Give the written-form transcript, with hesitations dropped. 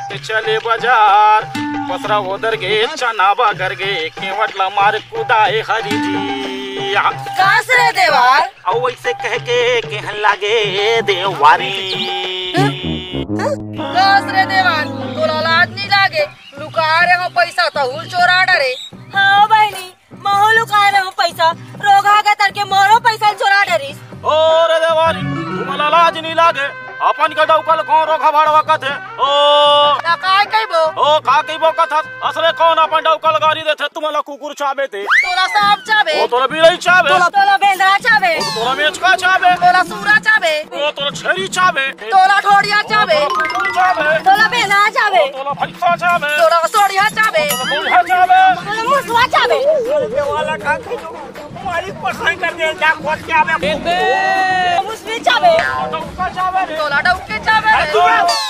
ते चले बाजार पसरा उधर गे चनावा कर गे केवटला मार कुदाए हरी जी कास रे देवार औ वैसे कह के कहन लागे देवारी कास रे देवार तोला लाज नहीं लागे लुका रहे हो पैसा तो हुल चोरा डरे। हाँ बहनी महो लुका रहे हो पैसा रोगा के तरके मोरो पैसा चोरा डरीस। ओ रे देवारी तुम्हाला लाज नहीं लागे अपन का डौकल कौन रोखा भाड़वा कथे ओ काय कहबो ओ का कहबो कथा असले कौन अपन डौकल गाड़ी देथे तुम्हाला कुकुर चाबे ते तोला सांप चाबे ओ तोला बिरई चाबे तोला बेंदरा चाबे तोला मेचका चाबे तोला सूरा चाबे ओ तोला छेरी चाबे तोला ठोड़िया चाबे चाबे तोला बेंदरा चाबे तोला भैंसा चाबे तोला सोड़िया चाबे तोला चाबे तोला मुसवा चाबे वाला का खइलो मालिक पसंद कर दे जा खोज के आवे मुसवी चाबे डौका चाबे तोला डौके चाबे।